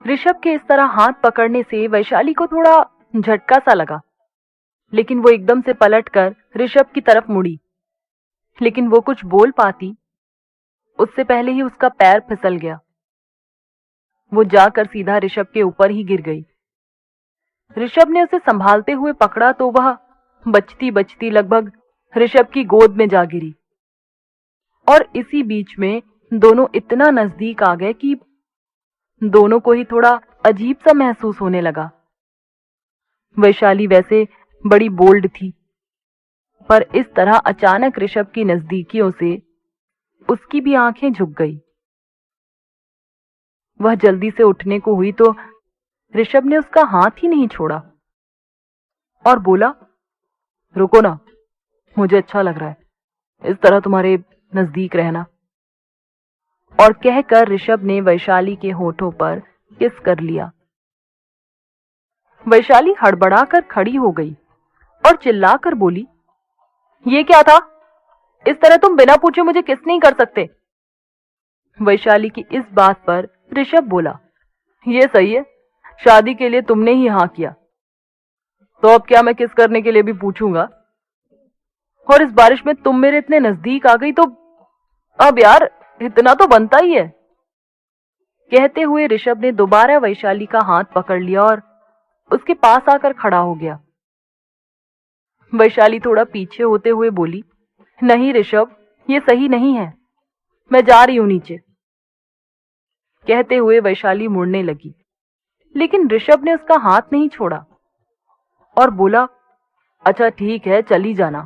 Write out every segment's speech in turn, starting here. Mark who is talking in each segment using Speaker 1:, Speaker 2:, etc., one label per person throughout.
Speaker 1: ऋषभ के इस तरह हाथ पकड़ने से वैशाली को थोड़ा झटका सा लगा, लेकिन वो एकदम से पलटकर ऋषभ की तरफ मुड़ी। लेकिन वो कुछ बोल पाती उससे पहले ही उसका पैर फिसल गया। वो जाकर सीधा ऋषभ के ऊपर ही गिर गई। ऋषभ ने उसे संभालते हुए पकड़ा तो वह बचती बचती लगभग ऋषभ की गोद में जा गिरी। और इसी बीच में दोनों इतना नजदीक आ गए कि दोनों को ही थोड़ा अजीब सा महसूस होने लगा। वैशाली वैसे बड़ी बोल्ड थी, पर इस तरह अचानक ऋषभ की नजदीकियों से उसकी भी आंखें झुक गई। वह जल्दी से उठने को हुई तो ऋषभ ने उसका हाथ ही नहीं छोड़ा और बोला, रुको ना, मुझे अच्छा लग रहा है इस तरह तुम्हारे नजदीक रहना। और कहकर ऋषभ ने वैशाली के होठों पर किस कर लिया। वैशाली हड़बड़ाकर खड़ी हो गई और चिल्लाकर बोली, ये क्या था? इस तरह तुम बिना पूछे मुझे किस नहीं कर सकते। वैशाली की इस बात पर ऋषभ बोला, ये सही है, शादी के लिए तुमने ही हाँ किया, तो अब क्या मैं किस करने के लिए भी पूछूंगा? और इस बारिश में तुम मेरे इतने नजदीक आ गई तो अब यार इतना तो बनता ही है। कहते हुए ऋषभ ने दोबारा वैशाली का हाथ पकड़ लिया और उसके पास आकर खड़ा हो गया। वैशाली थोड़ा पीछे होते हुए बोली, नहीं ऋषभ, ये सही नहीं है, मैं जा रही हूं नीचे। कहते हुए वैशाली मुड़ने लगी, लेकिन ऋषभ ने उसका हाथ नहीं छोड़ा और बोला, अच्छा ठीक है, चली जाना,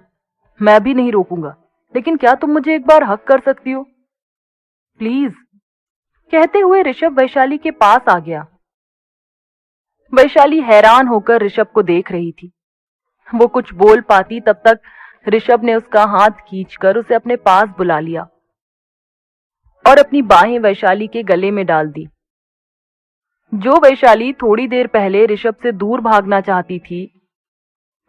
Speaker 1: मैं भी नहीं रोकूंगा, लेकिन क्या तुम मुझे एक बार हक कर सकती हो प्लीज? कहते हुए ऋषभ वैशाली के पास आ गया। वैशाली हैरान होकर ऋषभ को देख रही थी। वो कुछ बोल पाती तब तक ऋषभ ने उसका हाथ खींचकर उसे अपने पास बुला लिया और अपनी बाहें वैशाली के गले में डाल दी। जो वैशाली थोड़ी देर पहले ऋषभ से दूर भागना चाहती थी,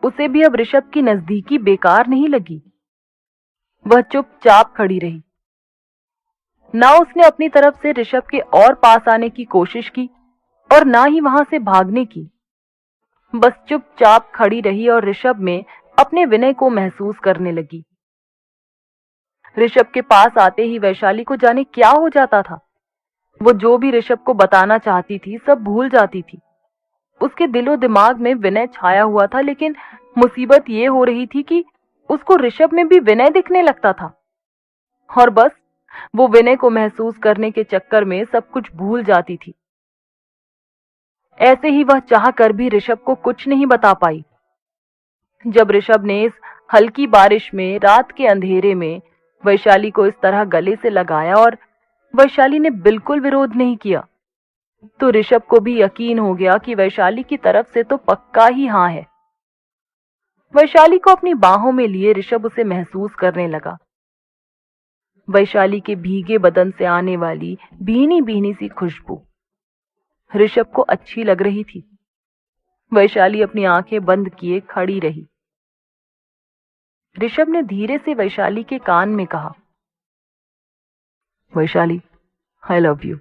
Speaker 1: उसे भी अब ऋषभ की नजदीकी बेकार नहीं लगी। वह चुपचाप खड़ी रही। ना उसने अपनी तरफ से ऋषभ के और पास आने की कोशिश की और ना ही वहां से भागने की। बस चुपचाप खड़ी रही और ऋषभ में अपने विनय को महसूस करने लगी। ऋषभ के पास आते ही वैशाली को जाने क्या हो जाता था। वो जो भी ऋषभ को बताना चाहती थी सब भूल जाती थी। उसके दिलो दिमाग में विनय छाया हुआ था, लेकिन मुसीबत ये हो रही थी कि उसको ऋषभ में भी विनय दिखने लगता था और बस वो विनय को महसूस करने के चक्कर में सब कुछ भूल जाती थी। ऐसे ही वह चाह कर भी ऋषभ को कुछ नहीं बता पाई। जब ऋषभ ने इस हल्की बारिश में रात के अंधेरे में वैशाली को इस तरह गले से लगाया और वैशाली ने बिल्कुल विरोध नहीं किया, तो ऋषभ को भी यकीन हो गया कि वैशाली की तरफ से तो पक्का ही हाँ है। वैशाली को अपनी बाहों में लिए ऋषभ उसे महसूस करने लगा। वैशाली के भीगे बदन से आने वाली भीनी भीनी सी खुशबू ऋषभ को अच्छी लग रही थी। वैशाली अपनी आंखें बंद किए खड़ी रही। ऋषभ ने धीरे से वैशाली के कान में कहा, वैशाली, आई लव यू।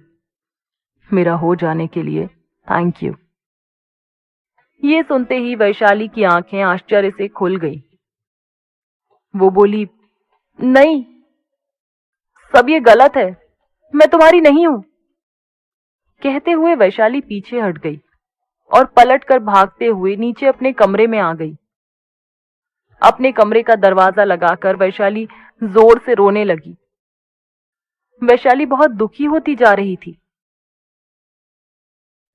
Speaker 1: मेरा हो जाने के लिए थैंक यू। ये सुनते ही वैशाली की आंखें आश्चर्य से खुल गई। वो बोली, नहीं, सब ये गलत है, मैं तुम्हारी नहीं हूं। कहते हुए वैशाली पीछे हट गई और पलटकर भागते हुए नीचे अपने कमरे में आ गई। अपने कमरे का दरवाजा लगाकर वैशाली जोर से रोने लगी। वैशाली बहुत दुखी होती जा रही थी।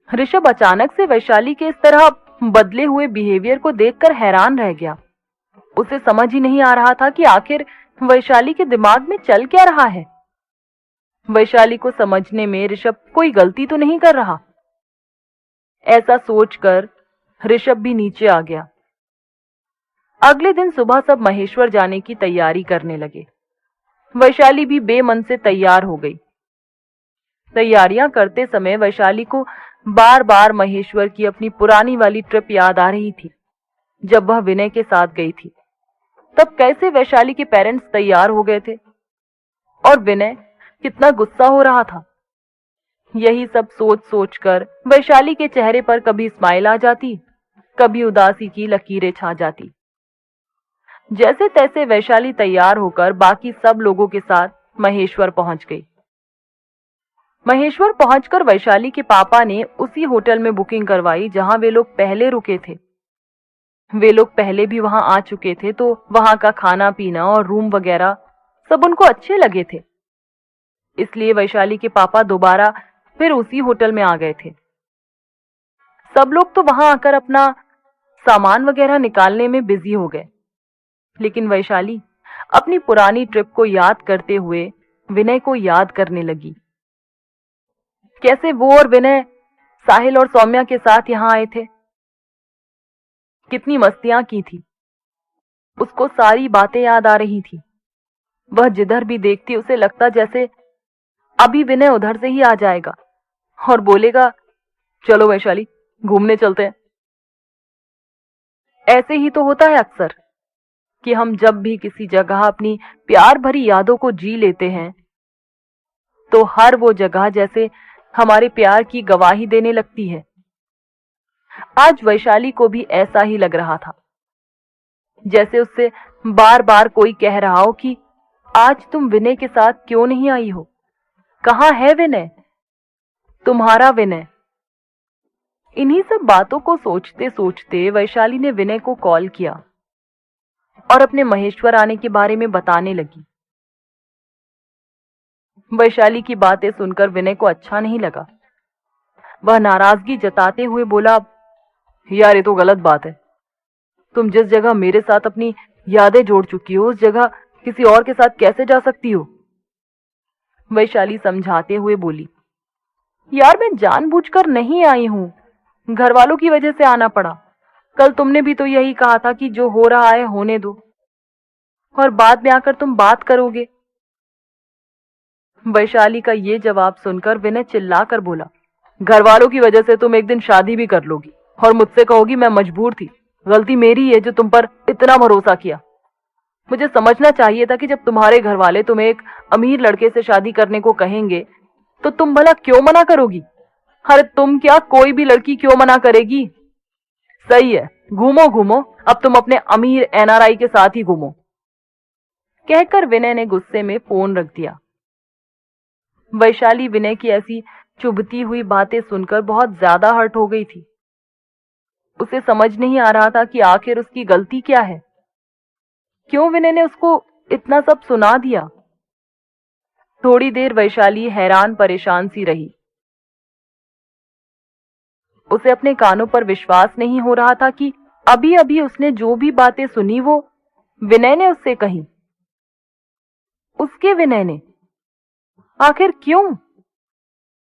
Speaker 1: ऋषभ अचानक से वैशाली के इस तरह बदले हुए बिहेवियर को देखकर हैरान रह गया। उसे समझ ही नहीं आ रहा था कि आखिर वैशाली के दिमाग में चल क्या रहा है। वैशाली को समझने में ऋषभ कोई गलती तो नहीं कर रहा। ऐसा सोचकर ऋषभ भी नीचे आ गया। अगले दिन सुबह सब महेश्वर जाने की तैयारी करने लगे। वैशाली भी बेमन से तैयार हो गई। तैयारियां करते समय वैशाली को बार बार महेश्वर की अपनी पुरानी वाली ट्रिप याद आ रही थी, जब वह विनय के साथ गई थी। तब कैसे वैशाली के पेरेंट्स तैयार हो गए थे और विनय कितना गुस्सा हो रहा था। यही सब सोच सोचकर वैशाली के चेहरे पर कभी स्माइल आ जाती, कभी उदासी की लकीरें छा जाती। जैसे तैसे वैशाली तैयार होकर बाकी सब लोगों के साथ महेश्वर पहुंच गई। महेश्वर पहुंचकर वैशाली के पापा ने उसी होटल में बुकिंग करवाई जहां वे लोग पहले रुके थे। वे लोग पहले भी वहां आ चुके थे, तो वहां का खाना पीना और रूम वगैरह सब उनको अच्छे लगे थे। इसलिए वैशाली के पापा दोबारा फिर उसी होटल में आ गए थे। सब लोग तो वहां आकर अपना सामान वगैरह निकालने में बिजी हो गए, लेकिन वैशाली अपनी पुरानी ट्रिप को याद करते हुए विनय को याद करने लगी। कैसे वो और विनय साहिल और सौम्या के साथ यहां आए थे, कितनी मस्तियां की थी। उसको सारी बातें याद आ रही थी। वह जिधर भी देखती उसे लगता जैसे अभी विनय उधर से ही आ जाएगा और बोलेगा, चलो वैशाली घूमने चलते हैं। ऐसे ही तो होता है अक्सर कि हम जब भी किसी जगह अपनी प्यार भरी यादों को जी लेते हैं तो हर वो जगह जैसे हमारे प्यार की गवाही देने लगती है। आज वैशाली को भी ऐसा ही लग रहा था, जैसे उससे बार बार कोई कह रहा हो कि आज तुम विनय के साथ क्यों नहीं आई हो, कहाँ है विनय, तुम्हारा विनय। इन्हीं सब बातों को सोचते सोचते वैशाली ने विनय को कॉल किया और अपने महेश्वर आने के बारे में बताने लगी। वैशाली की बातें सुनकर विनय को अच्छा नहीं लगा। वह नाराजगी जताते हुए बोला, यार ये तो गलत बात है। तुम जिस जगह मेरे साथ अपनी यादें जोड़ चुकी हो उस जगह किसी और के साथ कैसे जा सकती हो। वैशाली समझाते हुए बोली, यार मैं जानबूझकर नहीं आई हूं, घर वालों की वजह से आना पड़ा। कल तुमने भी तो यही कहा था कि जो हो रहा है होने दो, और बाद में आकर तुम बात करोगे। वैशाली का ये जवाब सुनकर विनय चिल्लाकर बोला, घर वालों की वजह से तुम एक दिन शादी भी कर लोगी और मुझसे कहोगी मैं मजबूर थी। गलती मेरी है जो तुम पर इतना भरोसा किया। मुझे समझना चाहिए था कि जब तुम्हारे घर वाले तुम्हें एक अमीर लड़के से शादी करने को कहेंगे तो तुम भला क्यों मना करोगी। अरे तुम क्या, कोई भी लड़की क्यों मना करेगी। सही है, घूमो घूमो, अब तुम अपने अमीर एनआरआई के साथ ही घूमो। कहकर विनय ने गुस्से में फोन रख दिया। वैशाली विनय की ऐसी चुभती हुई बातें सुनकर बहुत ज्यादा हर्ट हो गई थी। उसे समझ नहीं आ रहा था कि आखिर उसकी गलती क्या है, क्यों विनय ने उसको इतना सब सुना दिया। थोड़ी देर वैशाली हैरान परेशान सी रही। उसे अपने कानों पर विश्वास नहीं हो रहा था कि अभी अभी उसने जो भी बातें सुनी वो विनय ने उससे कही। उसके विनय ने, आखिर क्यों?